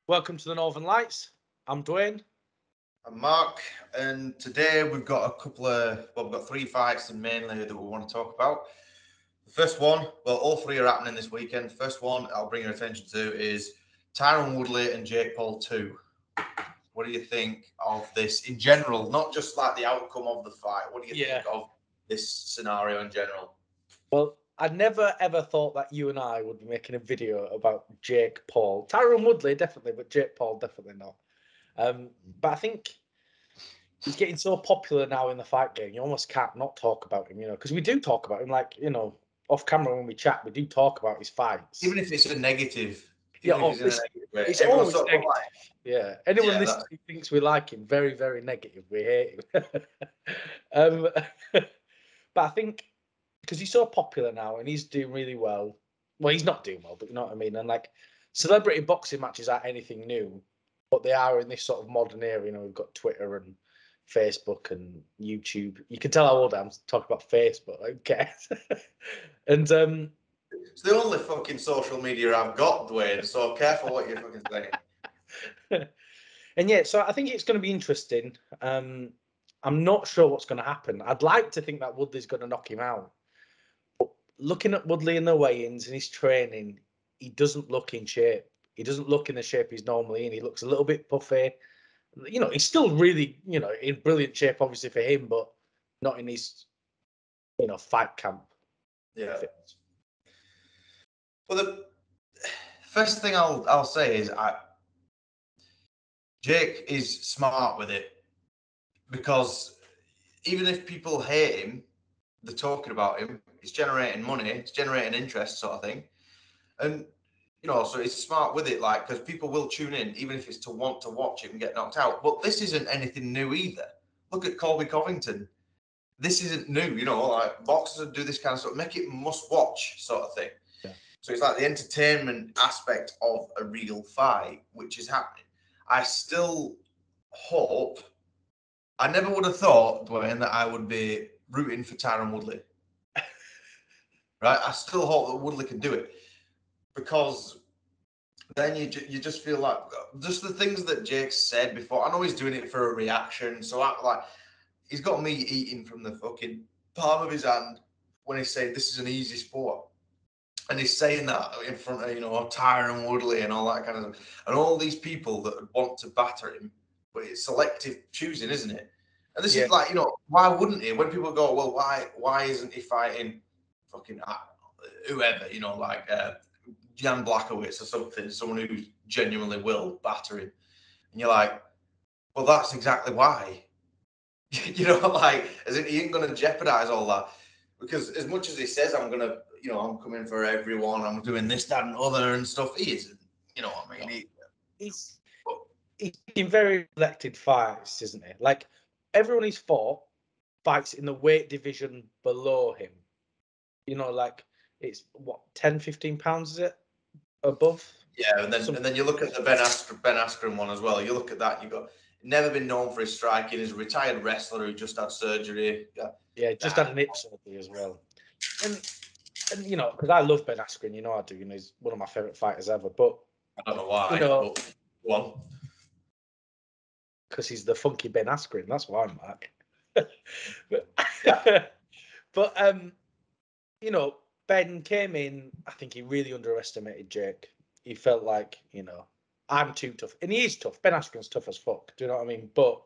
Welcome to the Northern Lights. I'm Dwain. I'm Mark, and today we've got we've got three fights mainly that we want to talk about. The first one, well, all three are happening this weekend. The first one I'll bring your attention to is Tyron Woodley and Jake Paul 2. What do you think of this in general? Not just like the outcome of the fight. What do you think of this scenario in general? Well, I never ever thought that you and I would be making a video about Jake Paul. Tyron Woodley, definitely, but Jake Paul, definitely not. But I think he's getting so popular now in the fight game, you almost can't not talk about him, because we do talk about him, off camera when we chat, we do talk about his fights. Even if it's a negative. Yeah, it's always negative. Yeah, anyone listening thinks we like him, very, very negative. We hate him. But I think because he's so popular now and he's doing really well. Well, he's not doing well, but you know what I mean. And like celebrity boxing matches aren't anything new, but they are in this sort of modern era. We've got Twitter and Facebook and YouTube. You can tell how old I am talking about Facebook. Okay, and it's the only fucking social media I've got, Dwayne. So careful what you're fucking saying. And yeah, so I think it's going to be interesting. I'm not sure what's going to happen. I'd like to think that Woodley's going to knock him out. But looking at Woodley in the weigh-ins and his training, he doesn't look in shape. He doesn't look in the shape he's normally in. He looks a little bit puffy. He's still really, in brilliant shape, obviously, for him, but not in his, fight camp. Yeah. Well, the first thing I'll say is Jake is smart with it, because even if people hate him, they're talking about him. He's generating money, it's generating interest, sort of thing, and so he's smart with it, like, because people will tune in, even if it's to want to watch him get knocked out. But this isn't anything new either. Look at Colby Covington. This isn't new, like boxers do this kind of stuff, make it must watch sort of thing. Yeah. So it's like the entertainment aspect of a real fight, which is happening. I still hope. I never would have thought, Dwayne, that I would be rooting for Tyron Woodley. Right? I still hope that Woodley can do it, because then you just feel like just the things that Jake said before. I know he's doing it for a reaction, so he's got me eating from the fucking palm of his hand when he's saying this is an easy sport. And he's saying that in front of, Tyron Woodley and all that kind of stuff. And all these people that want to batter him. But it's selective choosing, isn't it? And this is like, why wouldn't he? When people go, well, why isn't he fighting fucking whoever, like Jan Blachowicz or something, someone who genuinely will batter him. And you're like, well, that's exactly why. Like, as in he ain't going to jeopardize all that. Because as much as he says, I'm going to, I'm coming for everyone, I'm doing this, that, and other and stuff, he isn't. You know what I mean? He's in very selected fights, isn't he? Like, everyone he's fought fights in the weight division below him. Like, it's, 10, 15 pounds, is it? Above? Yeah, and then you look at the Ben Askren one as well. You look at that, you've got never been known for his striking. He's a retired wrestler who just had surgery. Yeah, just had an hip surgery as well. And because I love Ben Askren, I do. He's one of my favourite fighters ever. But I don't know why. Go on. Because he's the funky Ben Askren. That's why, Mark. But Ben came in. I think he really underestimated Jake. He felt like, I'm too tough, and he is tough. Ben Askren's tough as fuck. Do you know what I mean? But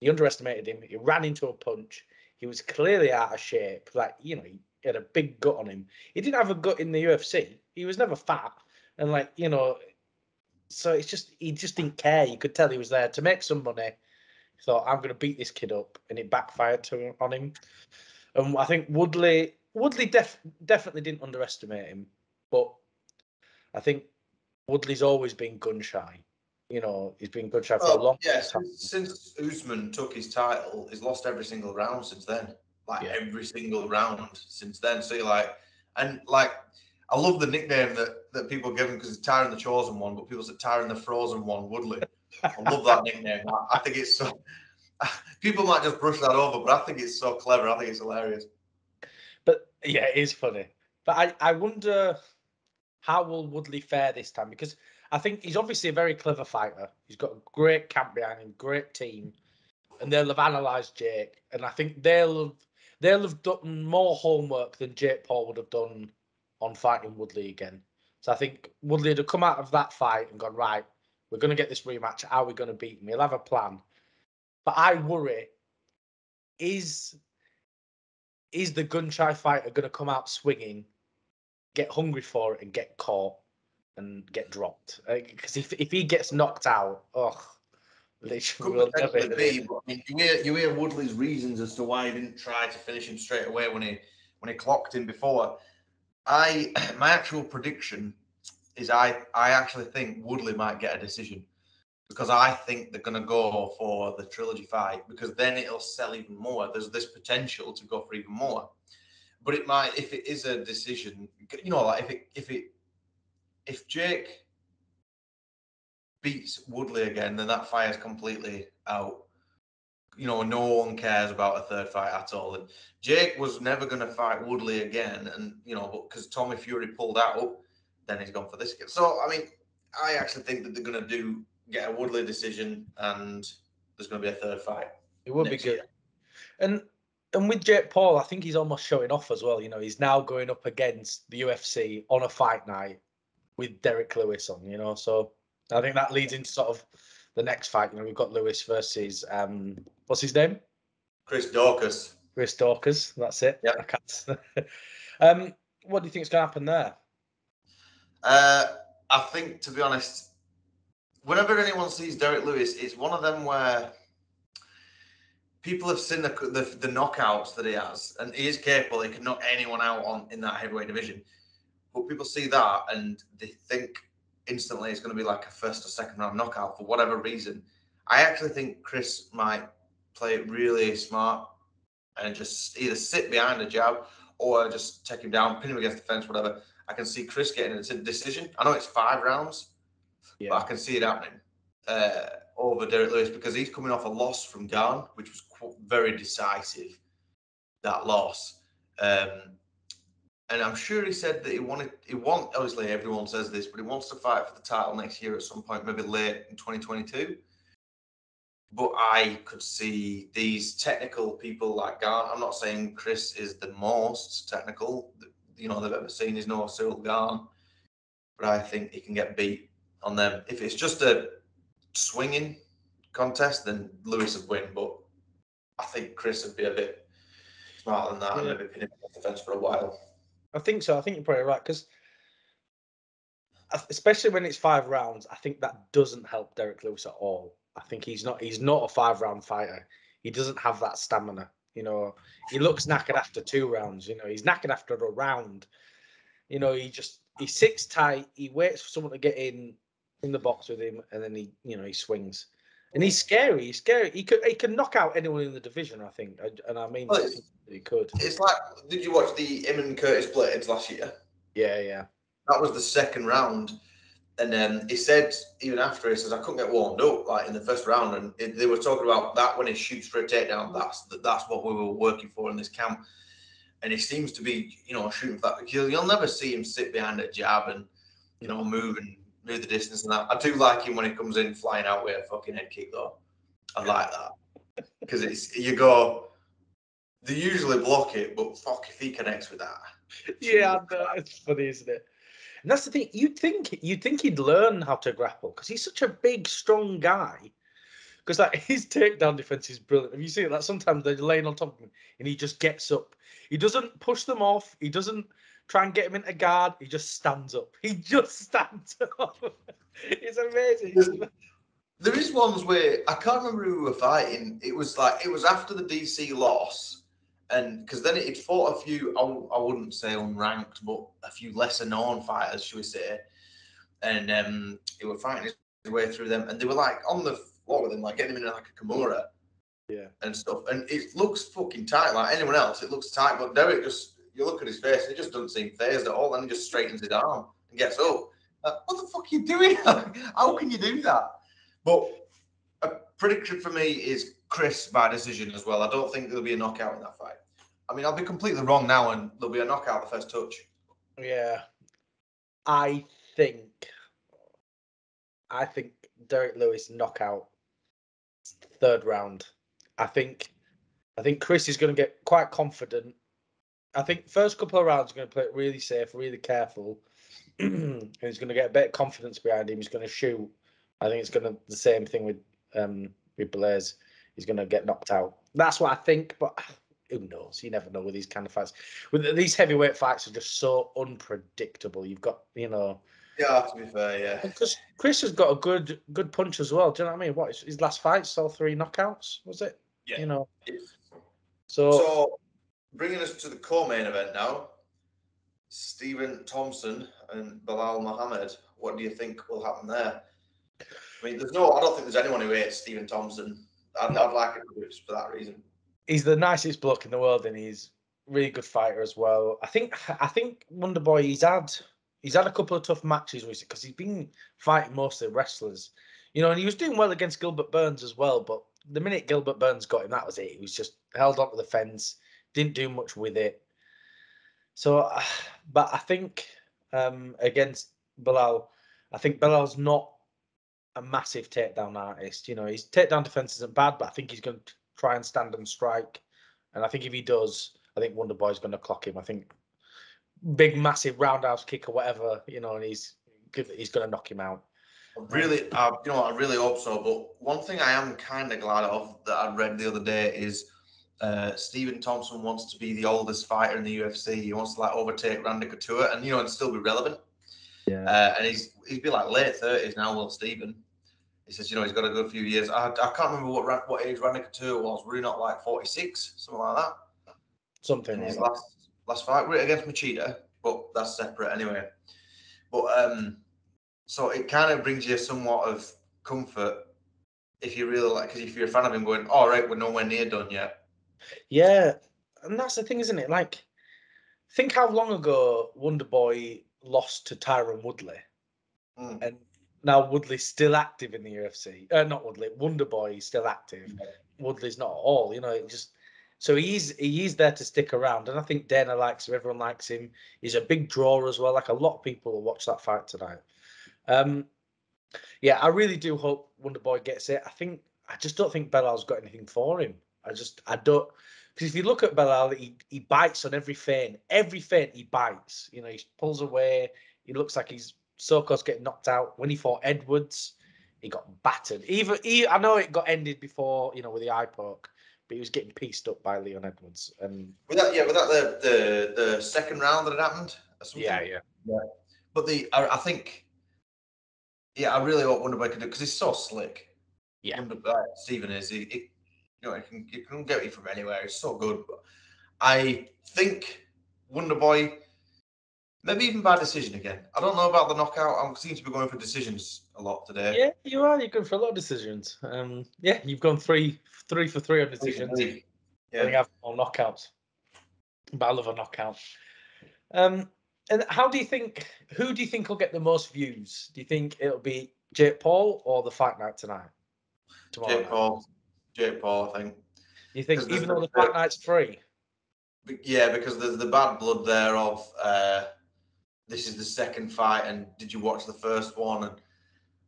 he underestimated him. He ran into a punch. He was clearly out of shape. Like, he had a big gut on him. He didn't have a gut in the UFC. He was never fat. And so it's just, he just didn't care. You could tell he was there to make some money. He thought, I'm going to beat this kid up. And it backfired on him. And I think Woodley definitely didn't underestimate him. But I think Woodley's always been gun shy. He's been gun shy for a long time. Since Usman took his title, he's lost every single round since then. Every single round since then. So you're like, I love the nickname that people give him, because it's Tyron the Chosen One, but people say Tyron the Frozen One, Woodley. I love that nickname. I think it's so. People might just brush that over, but I think it's so clever. I think it's hilarious. But yeah, it is funny. But I wonder how will Woodley fare this time, because I think he's obviously a very clever fighter. He's got a great camp behind him, great team, and they'll have analysed Jake. And I think they'll have done more homework than Jake Paul would have done on fighting Woodley again. So I think Woodley would have come out of that fight and gone, right, we're going to get this rematch. How are we going to beat him? He'll have a plan. But I worry, is the gun-shy fighter going to come out swinging, get hungry for it, and get caught and get dropped? Because if he gets knocked out, literally, Could potentially be, but I mean, you hear Woodley's reasons as to why he didn't try to finish him straight away when he clocked him before. My actual prediction is I actually think Woodley might get a decision, because I think they're going to go for the trilogy fight, because then it'll sell even more. There's this potential to go for even more, but it might, if it is a decision, like if Jake beats Woodley again, then that fire's completely out. No one cares about a third fight at all. And Jake was never going to fight Woodley again, and but because Tommy Fury pulled out, then he's gone for this again. So I mean, I actually think that they're going to get a Woodley decision, and there's going to be a third fight. It would be good. And with Jake Paul, I think he's almost showing off as well. He's now going up against the UFC on a fight night with Derrick Lewis on. So I think that leads into sort of the next fight. We've got Lewis versus what's his name? Chris Dawkins. Chris Dawkins. That's it. Yep. What do you think is going to happen there? I think, to be honest, whenever anyone sees Derrick Lewis, it's one of them where people have seen the knockouts that he has, and he is capable. He can knock anyone out in that heavyweight division. But people see that and they think instantly it's going to be like a first or second round knockout for whatever reason. I actually think Chris might play it really smart and just either sit behind a jab or just take him down, pin him against the fence, whatever. I can see Chris getting a decision. I know it's 5 rounds, but I can see it happening over Derrick Lewis, because he's coming off a loss from Garn, which was very decisive, that loss. And I'm sure he said that he obviously everyone says this, but he wants to fight for the title next year at some point, maybe late in 2022. But I could see these technical people like Garn. I'm not saying Chris is the most technical, they've ever seen. He's no Cyril Garn, but I think he can get beat on them. If it's just a swinging contest, then Lewis would win. But I think Chris would be a bit smarter than that and maybe pin him off the fence for a while. I think so. I think you're probably right, because especially when it's 5 rounds, I think that doesn't help Derrick Lewis at all. I think he's not a 5-round fighter. He doesn't have that stamina. He looks knackered after 2 rounds. He's knackered after a round. He sits tight. He waits for someone to get in the box with him, and then he swings. And he's scary. He's scary. He can knock out anyone in the division, I think. And I mean, I think he could. It's like, did you watch him and Curtis Blades last year? Yeah. That was the second round. And then he said, even after, he says, I couldn't get warmed up like in the first round. And they were talking about that when he shoots for a takedown. That's what we were working for in this camp. And he seems to be, shooting for that. You'll never see him sit behind a jab and, move the distance and that. I do like him when he comes in flying out with a fucking head kick, though. I like that. Because they usually block it, but fuck if he connects with that. Yeah, it's funny, isn't it? And that's the thing. You'd think he'd learn how to grapple, because he's such a big, strong guy. Because his takedown defense is brilliant. Have you seen it? Like sometimes they're laying on top of him and he just gets up. He doesn't push them off. He doesn't try and get him into guard. He just stands up. He just stands up. It's amazing. There is ones where I can't remember who we were fighting. It was after the DC loss, and because then it fought a few, I wouldn't say unranked, but a few lesser known fighters, should we say? And he were fighting his way through them, and they were like on the floor with him, like getting him in like a Kimura, and stuff. And it looks fucking tight. Like anyone else, it looks tight, but Derrick you look at his face, and it just doesn't seem phased at all. Then he just straightens his arm and gets up. What the fuck are you doing? How can you do that? But a prediction for me is Chris by decision as well. I don't think there'll be a knockout in that fight. I mean, I'll be completely wrong now, and there'll be a knockout the first touch. Yeah. I think I think Derrick Lewis knockout 3rd round. I think Chris is going to get quite confident. I think first couple of rounds, he's going to play it really safe, really careful. And he's going to get a bit of confidence behind him. He's going to shoot. I think it's going to the same thing with Blaze. He's going to get knocked out. That's what I think, but who knows? You never know with these kind of fights. With these heavyweight fights are just so unpredictable. You've got, Yeah, to be fair, yeah. Because Chris has got a good punch as well. Do you know what I mean? What his last fight saw 3 knockouts, was it? Yeah. So bringing us to the co-main event now, Stephen Thompson and Bilal Muhammad. What do you think will happen there? I mean, I don't think there's anyone who hates Stephen Thompson. I'd like it for that reason. He's the nicest bloke in the world, and he's a really good fighter as well. I think Wonderboy, he's had a couple of tough matches recently because he's been fighting mostly wrestlers, and he was doing well against Gilbert Burns as well. But the minute Gilbert Burns got him, that was it. He was just held onto the fence, didn't do much with it. So, but I think against Bilal, I think Bilal's not a massive takedown artist. His takedown defense isn't bad, but I think he's going to try and stand and strike. And I think if he does, I think Wonderboy's going to clock him. I think big, massive roundhouse kick or whatever, and he's going to knock him out. I really hope so. But one thing I am kind of glad of that I read the other day is Stephen Thompson wants to be the oldest fighter in the UFC. He wants to overtake Randy Couture and still be relevant. Yeah. And he's been late 30s now. Will Stephen? He says he's got a good few years. I can't remember what age Randy Couture was. Were he not 46, something like that? Something in like his that. last fight against Machida, but that's separate anyway. But so it kind of brings you somewhat of comfort if you really because if you're a fan of him, going, all right, we're nowhere near done yet. Yeah, and that's the thing, isn't it? Think how long ago Wonderboy lost to Tyron Woodley, and now Woodley's still active in the UFC. Not Woodley, Wonderboy is still active. Yeah. Woodley's not at all. So he's there to stick around, and I think Dana likes him. Everyone likes him. He's a big draw as well. A lot of people will watch that fight tonight. Yeah, I really do hope Wonderboy gets it. I just don't think Bilal's got anything for him. I don't. Because if you look at Bilal, he bites on every feint. Every feint he bites. He pulls away. He looks like he's so close getting knocked out. When he fought Edwards, he got battered. I know it got ended before, with the eye poke, but he was getting pieced up by Leon Edwards. And was that the second round that it happened? Or something? Yeah. But I think, I really hope Wonderboy can do it because he's so slick. Yeah, Stephen is. He can get you from anywhere. He's so good. But I think Wonderboy, maybe even by decision again. I don't know about the knockout. I seem to be going for decisions a lot today. Yeah, you are. You're going for a lot of decisions. Yeah, you've gone 3 for 3 on decisions. Yeah. I think I've all knockouts. But I love a knockout. And who do you think will get the most views? Do you think it'll be Jake Paul or the fight night tonight? Jake Paul, I think. You think even though the fight night's free? Yeah, because there's the bad blood there of this is the second fight, and did you watch the first one, and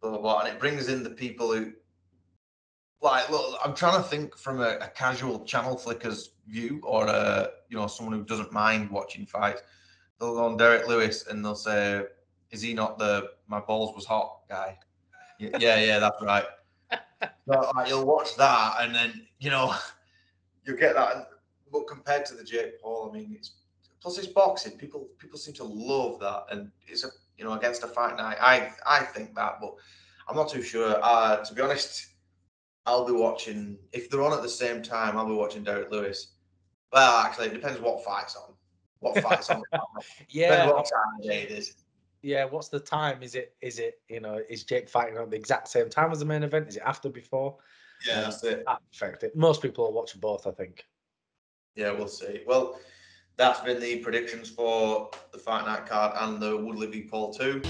blah blah blah, and it brings in the people who look. I'm trying to think from a casual channel flickers view, or someone who doesn't mind watching fights. They'll go on Derrick Lewis and they'll say, "Is he not the my balls was hot guy?" Yeah, that's right. So, you'll watch that, and then you'll get that. But compared to the Jake Paul, I mean, plus it's boxing. People seem to love that, and it's against a fight night. I think that, but I'm not too sure. To be honest, I'll be watching if they're on at the same time. I'll be watching Derrick Lewis. Well, actually, it depends what fight's on. Yeah. Depends what time of day it is. Yeah, what's the time? Is Jake fighting at the exact same time as the main event? Is it after, before? Yeah, that's it. That affect it. Most people will watch both, I think. Yeah, we'll see. Well, that's been the predictions for the Fight Night card and the Woodley v Paul 2.